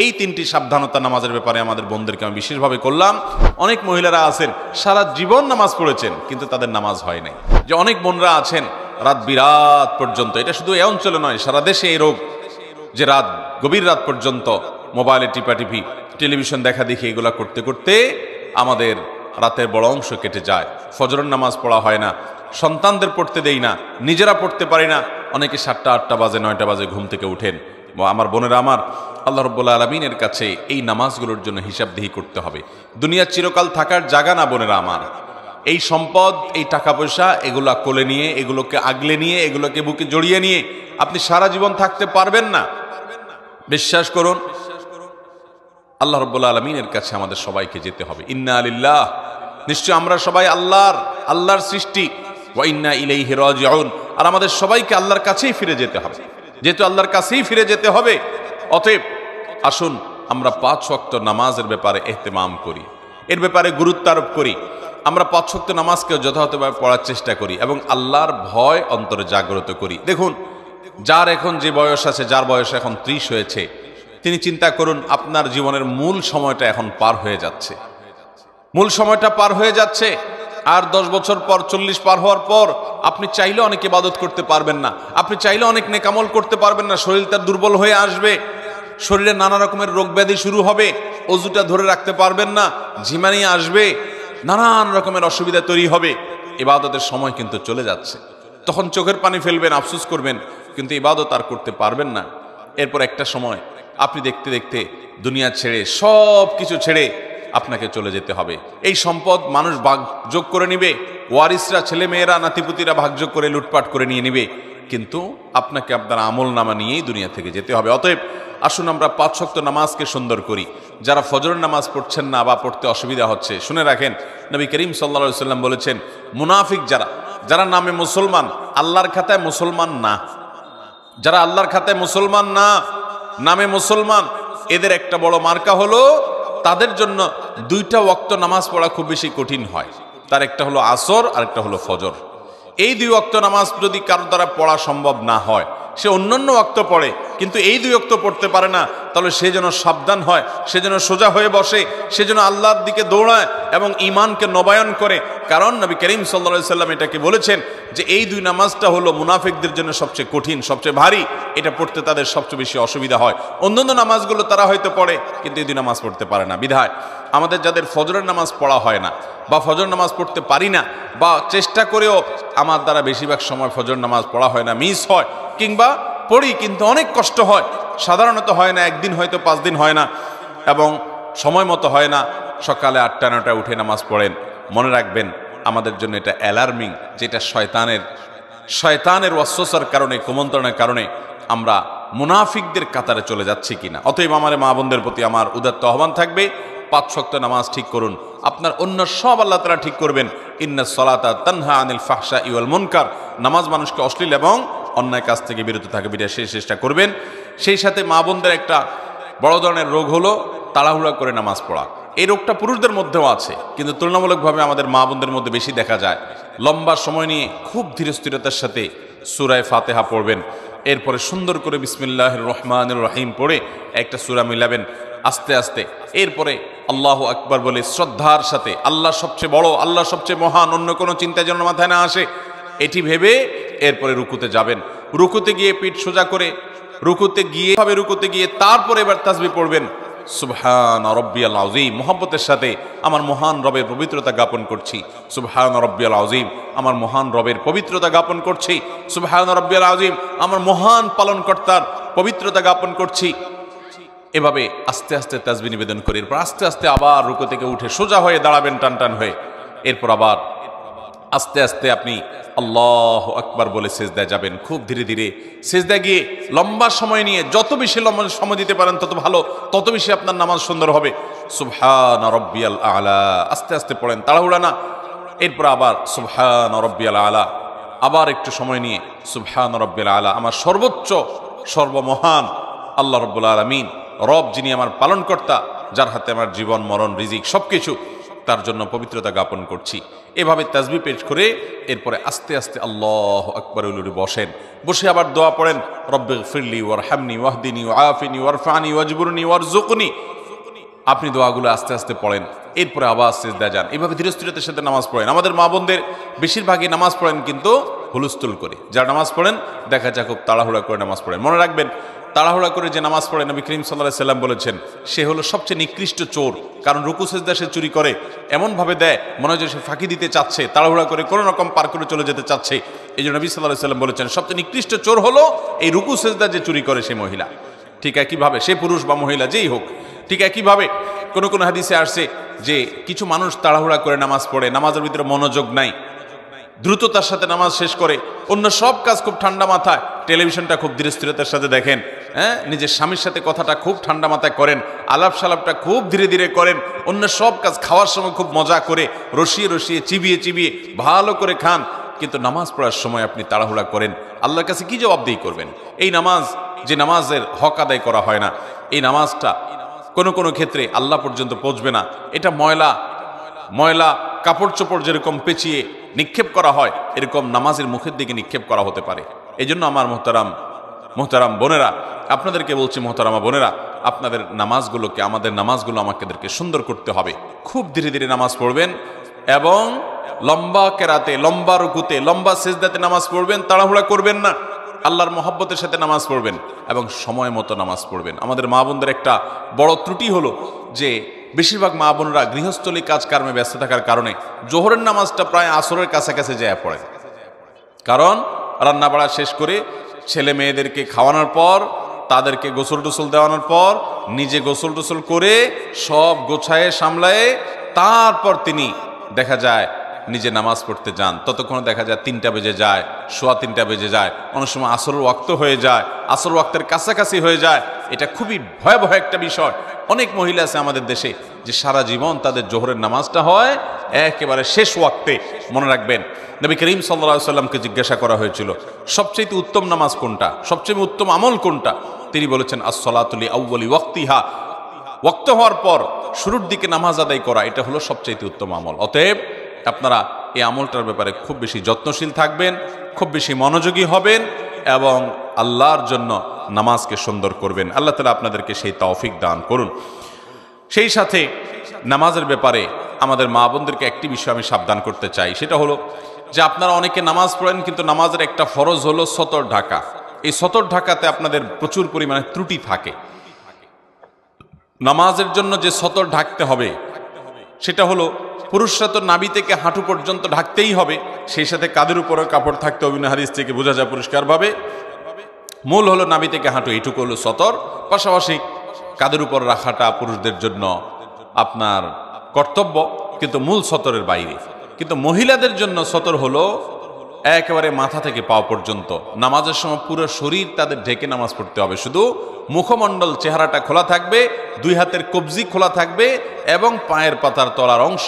এই তিনটি সাবধানতা নামাজের ব্যাপারে আমাদের বোনদেরকে আমি বিশেষভাবে করলাম। অনেক মহিলারা আছেন সারা জীবন নামাজ পড়েছেন কিন্তু তাদের নামাজ হয় নাই। যে অনেক বোনরা আছেন রাত বিরাত পর্যন্ত, এটা শুধু এই অঞ্চলে নয়, সারা দেশে এই রোগ, যে রাত গভীর রাত পর্যন্ত মোবাইলে টিপাটিপি, টেলিভিশন দেখা দেখি, এগুলা করতে করতে আমাদের রাতের বড় অংশ কেটে যায়। ফজরের নামাজ পড়া হয় না, সন্তানদের পড়তে দেই না, নিজেরা পড়তে পারি না। অনেকে 7টা 8টা বাজে 9টা বাজে ঘুম থেকে উঠেন। আমার বোনেরা আমার, আল্লাহ রাব্বুল আলামিনের কাছে এই নামাজগুলোর জন্য হিসাবদিহি করতে হবে। দুনিয়া চিরকাল থাকার জায়গা না বোনেরা আমার। এই সম্পদ, এই টাকা পয়সা, এগুলা কোলে নিয়ে, এগুলোকে আগলে নিয়ে, এগুলোকে বুকে জড়িয়ে নিয়ে আপনি সারা জীবন থাকতে পারবেন না। বিশ্বাস করুন, আল্লাহ রাব্বুল আলামিনের কাছে আমাদের সবাইকে যেতে হবে। ইন্না লিল্লাহ, নিশ্চয় আমরা সবাই আল্লাহর সৃষ্টি, ওয়া ইন্না ইলাইহি রাজিউন, আর আমাদের সবাইকে আল্লাহর কাছেই ফিরে যেতে হবে। যেহেতু আল্লাহর কাছেই ফিরে যেতে হবে, অতএব আসুন আমরা 5 ওয়াক্ত নামাজের ব্যাপারে ইহতিমাম করি, এর ব্যাপারে গুরুত্ব আরোপ করি। আমরা 5 ওয়াক্ত নামাজকে যথাযথভাবে পড়ার চেষ্টা করি এবং আল্লাহর ভয় অন্তরে জাগ্রত করি। দেখুন, যার এখন যে বয়স আছে, যার বয়স এখন 30 হয়েছে, তিনি চিন্তা করুন আপনার জীবনের মূল সময়টা এখন পার হয়ে যাচ্ছে। মূল সময়টা পার হয়ে যাচ্ছে। আর 10 বছর পর, 40 পার হওয়ার পর আপনি চাইলে অনেক ইবাদত করতে পারবেন না, আপনি চাইলে অনেক নেকামল করতে পারবেন না। শরীরটা দুর্বল হয়ে আসবে, শরীরে নানা রকমের রোগ ব্যাধি শুরু হবে, অজুটা ধরে রাখতে পারবেন না, ঝিমানি আসবে, নানান রকমের অসুবিধা তৈরি হবে। ইবাদতের সময় কিন্তু চলে যাচ্ছে। তখন চোখের পানি ফেলবেন, আফসোস করবেন, কিন্তু ইবাদত আর করতে পারবেন না। এরপর একটা সময় আপনি দেখতে দেখতে দুনিয়া ছেড়ে, সব কিছু ছেড়ে আপনাকে চলে যেতে হবে। এই সম্পদ মানুষ ভাগযোগ করে নিবে, ওয়ারিসরা, ছেলে মেয়েরা, নাতিপুতিরা ভাগযোগ করে লুটপাট করে নিয়ে নিবে, কিন্তু আপনাকে আপনার আমল নামা নিয়েই দুনিয়া থেকে যেতে হবে। অতএব আসুন আমরা 5 ওয়াক্ত নামাজকে সুন্দর করি। যারা ফজরের নামাজ পড়ছেন না বা পড়তে অসুবিধা হচ্ছে, শুনে রাখেন, নবী করিম সাল্লাল্লাহু আলাইহি ওয়াসাল্লাম বলেছেন, মুনাফিক যারা নামে মুসলমান, আল্লাহর খাতায় মুসলমান না, যারা আল্লাহর খাতায় মুসলমান না, নামে মুসলমান, এদের একটা বড় মার্কা হলো তাদের জন্য 2টা ওয়াক্ত নামাজ পড়া খুব বেশি কঠিন হয়। তার একটা হলো আসর আর একটা হলো ফজর। এই 2 ওয়াক্ত নামাজ যদি কারো দ্বারা পড়া সম্ভব না হয়, সে অন্যান্য ওয়াক্ত পড়ে কিন্তু এই 2 ওয়াক্ত পড়তে পারে না, তাহলে সে যেন সাবধান হয়, সে যেন সোজা হয়ে বসে, সে যেন আল্লাহর দিকে দৌড়ায় এবং ঈমানকে নবায়ন করে। কারণ নবী করিম সাল্লাল্লাহু আলাইহি সাল্লাম এটাকে বলেছেন যে এই 2 নামাজটা হলো মুনাফিকদের জন্য সবচেয়ে কঠিন, সবচেয়ে ভারী, এটা পড়তে তাদের সবচেয়ে বেশি অসুবিধা হয়। অন্যান্য নামাজগুলো তারা হয়তো পড়ে কিন্তু এই 2 নামাজ পড়তে পারে না। বিধায় আমাদের যাদের ফজরের নামাজ পড়া হয় না বা ফজর নামাজ পড়তে পারি না, বা চেষ্টা করেও আমার দ্বারা বেশিরভাগ সময় ফজর নামাজ পড়া হয় না, মিস হয়, কিংবা পড়ি কিন্তু অনেক কষ্ট হয়, সাধারণত হয় না, একদিন হয়তো 5 দিন হয় না, এবং সময় মতো হয় না, সকালে 8টা 9টায় উঠে নামাজ পড়েন, মনে রাখবেন আমাদের জন্য এটা অ্যালার্মিং, যেটা শয়তানের ওয়াসওয়াসার কারণে, কুমন্ত্রণের কারণে আমরা মুনাফিকদের কাতারে চলে যাচ্ছি কিনা। অতএব আমার মা বোনদের প্রতি আমার উদাত্ত আহ্বান থাকবে, 5 ওয়াক্ত নামাজ ঠিক করুন, আপনার অন্য সব আল্লাহ তাআলা ঠিক করবেন। ইন্নাস সালাতা তানহা আনিল ফাহশাই ওয়াল মুনকার, নামাজ মানুষকে অশ্লীল এবং অন্যায় কাজ থেকে বিরত থাকে, সেই চেষ্টা করবেন। সেই সাথে মা বোনদের একটা বড় ধরনের রোগ হলো তাড়াহুড়া করে নামাজ পড়া। এই রোগটা পুরুষদের মধ্যেও আছে, কিন্তু তুলনামূলকভাবে আমাদের মা বোনদের মধ্যে বেশি দেখা যায়। লম্বা সময় নিয়ে খুব ধীরস্থিরতার সাথে সূরা ফাতিহা পড়বেন, এরপরে সুন্দর করে বিসমিল্লাহির রহমানির রহিম পড়ে একটা সূরা মিলাবেন আস্তে আস্তে, এরপরে আল্লাহু আকবার বলে শ্রদ্ধার সাথে, আল্লাহ সবচেয়ে বড়, আল্লাহ সবচেয়ে মহান, অন্য কোনো চিন্তা যেন মাথায় না আসে, এটি ভেবে এরপরে রুকুতে যাবেন। রুকুতে গিয়ে পিঠ সোজা করে রুকুতে গিয়ে তারপরে এবার তাসবিহ পড়বেন, সুবহান রাব্বিয়াল আযীম, মুহাব্বতের সাথে আমার মহান রবের পবিত্রতা জ্ঞাপন করছি, সুবহান রাব্বিয়াল আযীম, আমার মহান রবের পবিত্রতা জ্ঞাপন করছি, সুবহান রাব্বিয়াল আযীম, আমার মহান পালনকর্তার পবিত্রতা জ্ঞাপন করছি। এভাবে আস্তে আস্তে তাসবিহ নিবেদন করে এরপর আস্তে আস্তে আবার রুকু থেকে উঠে সোজা হয়ে দাঁড়াবেন টান হয়ে। এরপর আবার আস্তে আস্তে আপনি আল্লাহু আকবার বলে সিজদায় যাবেন। খুব ধীরে ধীরে সিজদায় গিয়ে লম্বা সময় নিয়ে, যত বেশি লম্বা সময় দিতে পারেন তত ভালো, তত বেশি আপনার নামাজ সুন্দর হবে। সুবহান রাব্বিয়াল আলা, আস্তে আস্তে পড়েন, তাড়াহুড়া না। এরপর আবার সুবহান রাব্বিয়াল আলা, আবার একটু সময় নিয়ে সুবহান রাব্বিয়াল আলা, আমার সর্বোচ্চ সর্বমহান আল্লাহ রাব্বুল আলামিন, রব যিনি আমার পালনকর্তা, যার হাতে আমার জীবন মরণ রিজিক সবকিছু, তার জন্য পবিত্রতা জ্ঞাপন করছি। এভাবে তাসবিহ পেশ করে এরপরে আস্তে আস্তে আল্লাহু আকবার বলে বসেন। বসে আবার দোয়া পড়েন, রব্বিগফিরলি ওয়ারহামনি ওয়াহদিনি ওয়াআফিনি ওয়ারফানি ওয়াজবুরনি ওয়ারযুকনি। আপনি দোয়াগুলো আস্তে আস্তে পড়েন, এরপরে আবার সিজদা যান। এভাবে ধীরে স্থিরতার সাথে নামাজ পড়েন। আমাদের মা বোনদের বেশিরভাগই নামাজ পড়েন কিন্তু হুলস্থুল করে। যারা নামাজ পড়েন দেখা যায় খুব তাড়াহুড়া করে নামাজ পড়েন। মনে রাখবেন, তাড়াহুড়া করে যে নামাজ পড়ে নবী করিম সাল্লাল্লাহু আলাইহি সাল্লাম বলেছেন সে হলো সবচেয়ে নিকৃষ্ট চোর। কারণ রুকু সিজদা সে চুরি করে, এমনভাবে দেয় মনে হয় যে সে ফাঁকি দিতে চাচ্ছে, তাড়াহুড়া করে কোনো রকম পার করে চলে যেতে চাচ্ছে। এই জন্য নবী সাল্লাল্লাহু আলাইহি সাল্লাম বলেছেন সবচেয়ে নিকৃষ্ট চোর হলো এই রুকু সিজদা যে চুরি করে সে মহিলা। ঠিক একইভাবে সে পুরুষ বা মহিলা যেই হোক। ঠিক একইভাবে কোন কোন হাদিসে আসছে যে কিছু মানুষ তাড়াহুড়া করে নামাজ পড়ে, নামাজের ভিতরে মনোযোগ নাই, দ্রুততার সাথে নামাজ শেষ করে, অন্য সব কাজ খুব ঠান্ডা মাথায়, টেলিভিশনটা খুব ধীরে স্থিরতার সাথে দেখেন, হ্যাঁ, নিজের স্বামীর সাথে কথাটা খুব ঠান্ডা মাথায় করেন, আলাপ সালাপটা খুব ধীরে ধীরে করেন, অন্য সব কাজ খাওয়ার সময় খুব মজা করে রসিয়ে রসিয়ে চিবিয়ে চিবিয়ে ভালো করে খান, কিন্তু নামাজ পড়ার সময় আপনি তাড়াহুড়া করেন, আল্লাহর কাছে কি জবাবদিহি করবেন? এই নামাজ যে নামাজের হক আদায় করা হয় না, এই নামাজটা কোনো কোনো ক্ষেত্রে আল্লাহ পর্যন্ত পৌঁছবে না। এটা ময়লা ময়লা কাপড় চোপড় যেরকম পেঁচিয়ে নিক্ষেপ করা হয়, এরকম নামাজের মুখের দিকে নিক্ষেপ করা হতে পারে। এই জন্য আমার মোহতারাম বোনেরা, আপনাদেরকে বলছি, মোহতারামা বোনেরা, আপনাদের নামাজগুলোকে, আমাদের নামাজগুলো আমাদেরকে সুন্দর করতে হবে। খুব ধীরে ধীরে নামাজ পড়বেন এবং লম্বা কেরাতে, লম্বা রুকুতে, লম্বা সিজদাতে নামাজ পড়বেন। তাড়াহুড়া করবেন না, আল্লাহর মহব্বতের সাথে নামাজ পড়বেন এবং সময় মতো নামাজ পড়বেন। আমাদের মা বোনদের একটা বড় ত্রুটি হলো যে বেশিরভাগ মা বোনরা গৃহস্থলী কাজকর্মে ব্যস্ত থাকার কারণে জোহরের নামাজটা প্রায় আসরের কাছাকাছি যায় পড়ে। কারণ রান্না বাড়া শেষ করে ছেলে মেয়েদেরকে খাওয়ানোর পর, তাদেরকে গোসল টোসল দেওয়ানোর পর, নিজে গোসল টোসল করে সব গোছায়ে সামলায়ে তারপর তিনি দেখা যায় নিজে নামাজ পড়তে যান। ততক্ষণ দেখা যায় 3টা বেজে যায়, সোয়া 3টা বেজে যায়, অনেক সময় আসর ওয়াক্ত হয়ে যায়, আসর ওয়াক্তের কাছাকাছি হয়ে যায়। এটা খুবই ভয়াবহ একটা বিষয়। অনেক মহিলা আছে আমাদের দেশে যে সারা জীবন তাদের জোহরের নামাজটা হয় একেবারে শেষ ওয়াক্তে। মনে রাখবেন, নবী করিম সাল্লাল্লাহু আলাইহি সাল্লামকে জিজ্ঞাসা করা হয়েছিল সবচেয়ে উত্তম নামাজ কোনটা, সবচেয়ে উত্তম আমল কোনটা? তিনি বলেছেন আস-সালাতু লি আউয়ালি ওয়াক্তিহা, ওয়াক্ত হওয়ার পর শুরুর দিকে নামাজ আদায় করা, এটা হলো সবচেয়ে উত্তম আমল। অতএব আপনারা এই আমলটার ব্যাপারে খুব বেশি যত্নশীল থাকবেন, খুব বেশি মনোযোগী হবেন এবং আল্লাহর জন্য নামাজকে সুন্দর করবেন। আল্লাহ তাআলা আপনাদেরকে সেই তৌফিক দান করুন। সেই সাথে নামাজের ব্যাপারে আমাদের মা বোনদেরকে একটি বিষয় আমি সাবধান করতে চাই, সেটা হলো যে আপনারা অনেকে নামাজ পড়েন কিন্তু নামাজের একটা ফরজ হলো সতর ঢাকা। এই সতর ঢাকাতে আপনাদের প্রচুর পরিমাণে ত্রুটি থাকে। নামাজের জন্য যে সতর ঢাকতে হবে সেটা হলো পুরুষরা তো নাভি থেকে হাঁটু পর্যন্ত ঢাকতেই হবে, সেই সাথে কাঁধের উপরও কাপড় থাকতে হবে। হাদিস থেকে বোঝা যায় পরিষ্কারভাবে মূল হলো নাভি থেকে হাঁটু, এইটুকু হলো সতর। পাশাপাশি কাঁধের উপর রাখাটা পুরুষদের জন্য আপনার কর্তব্য, কিন্তু মূল সতরের বাইরে। কিন্তু মহিলাদের জন্য সতর হলো একেবারে মাথা থেকে পা পর্যন্ত। নামাজের সময় পুরো শরীর তাদের ঢেকে নামাজ পড়তে হবে, শুধু মুখমণ্ডল চেহারাটা খোলা থাকবে, 2 হাতের কবজি খোলা থাকবে এবং পায়ের পাতার তলার অংশ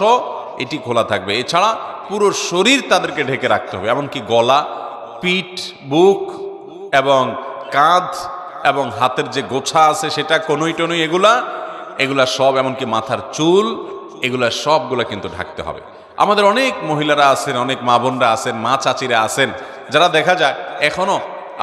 এটি খোলা থাকবে। এছাড়া পুরো শরীর তাদেরকে ঢেকে রাখতে হবে, এমনকি গলা, পিঠ, বুক এবং কাঁধ এবং হাতের যে গোছা আছে সেটা, কনুই টনুই, এগুলা সব, এমনকি মাথার চুল, এগুলা সবগুলা কিন্তু ঢাকতে হবে। আমাদের অনেক মহিলারা আছেন, অনেক মা বোনরা আছেন, মা চাচিরা আছেন, যারা দেখা যায় এখনো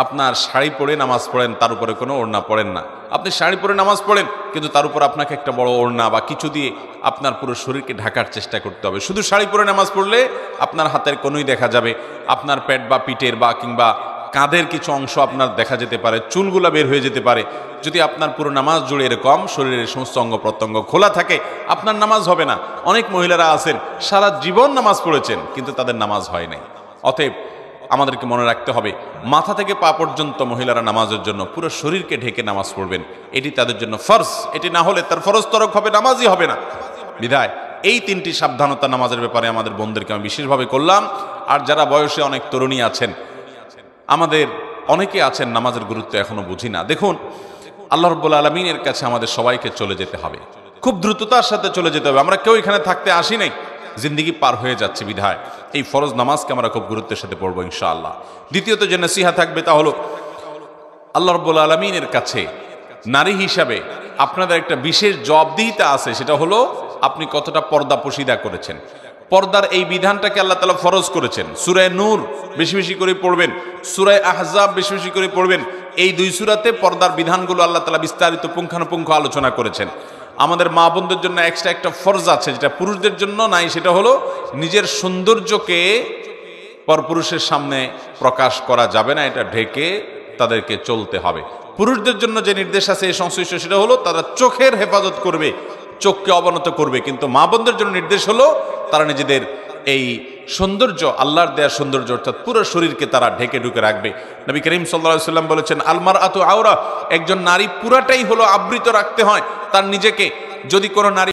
আপনার শাড়ি পরে নামাজ পড়েন, তার উপরে কোনো ওড়না পড়েন না। আপনি শাড়ি পরে নামাজ পড়েন কিন্তু তার উপর আপনাকে একটা বড় ওড়না বা কিছু দিয়ে আপনার পুরো শরীরকে ঢাকার চেষ্টা করতে হবে। শুধু শাড়ি পরে নামাজ পড়লে আপনার হাতের কোনোই দেখা যাবে, আপনার পেট বা পিঠের বা কিংবা কাঁধের কিছু অংশ আপনার দেখা যেতে পারে, চুলগুলা বের হয়ে যেতে পারে। যদি আপনার পুরো নামাজ জুড়ে এরকম শরীরের সমস্ত অঙ্গ প্রত্যঙ্গ খোলা থাকে, আপনার নামাজ হবে না। অনেক মহিলারা আছেন সারা জীবন নামাজ পড়েছেন কিন্তু তাদের নামাজ হয় নাই। অতএব আমাদেরকে মনে রাখতে হবে, মাথা থেকে পা পর্যন্ত মহিলারা নামাজের জন্য পুরো শরীরকে ঢেকে নামাজ পড়বেন, এটি তাদের জন্য ফরজ। এটি না হলে তার ফরজ তরক হবে, নামাজই হবে না। বিধায় এই 3টি সাবধানতা নামাজের ব্যাপারে আমাদের বোনদেরকে আমি বিশেষভাবে করলাম। আর যারা বয়সে অনেক তরুণী আছেন, আমাদের অনেকে আছেন নামাজের গুরুত্ব এখনো বুঝি না। দেখুন, আল্লাহ রাব্বুল আলামিনের কাছে আমাদের সবাইকে চলে যেতে হবে, খুব দ্রুততার সাথে চলে যেতে হবে। আমরা কেউ এখানে থাকতে আসি নাই, জিন্দিগি পার হয়ে যাচ্ছে। বিধায় এই ফরজ নামাজকে আমরা খুব গুরুত্বের সাথে পড়বো ইনশাআল্লাহ। দ্বিতীয়ত যে নসিহা থাকবে তা হলো, আল্লাহ রাব্বুল আলামিনের কাছে নারী হিসাবে আপনাদের একটা বিশেষ জবাবদিহিতা আছে, সেটা হলো আপনি কতটা পর্দা পশিদা করেছেন। পর্দার এই বিধানটাকে আল্লাহ তাআলা ফরজ করেছেন। সূরা নূর বেশি বেশি করে পড়বেন, সূরা আহজাব বেশি বেশি করে পড়বেন। এই দুই সূরাতে পর্দার বিধানগুলো আল্লাহ তাআলা বিস্তারিত পুঙ্খানুপুঙ্খ আলোচনা করেছেন। আমাদের মা বোনদের জন্য এক্সট্রা একটা ফরজ আছে, যেটা পুরুষদের জন্য নাই, সেটা হলো নিজের সৌন্দর্যকে পরপুরুষের সামনে প্রকাশ করা যাবে না, এটা ঢেকে তাদেরকে চলতে হবে। পুরুষদের জন্য যে নির্দেশ আছে এই সংশ্লিষ্ট, সেটা হলো তারা চোখের হেফাজত করবে, চোখকে অবনত করবে। কিন্তু মা বোনদের জন্য নির্দেশ হলো তারা নিজেদের এই সৌন্দর্য, আল্লাহর দেয়া সৌন্দর্য অর্থাৎ পুরো শরীরকে তারা ঢেকে ঢুকে রাখবে। নবী করিম সাল্লাল্লাহু আলাইহি ওয়াসাল্লাম বলেছেন, আলমার আতু আওরা, একজন নারী পুরাটাই হলো আবৃত রাখতে হয় তার নিজেকে। যদি কোনো নারী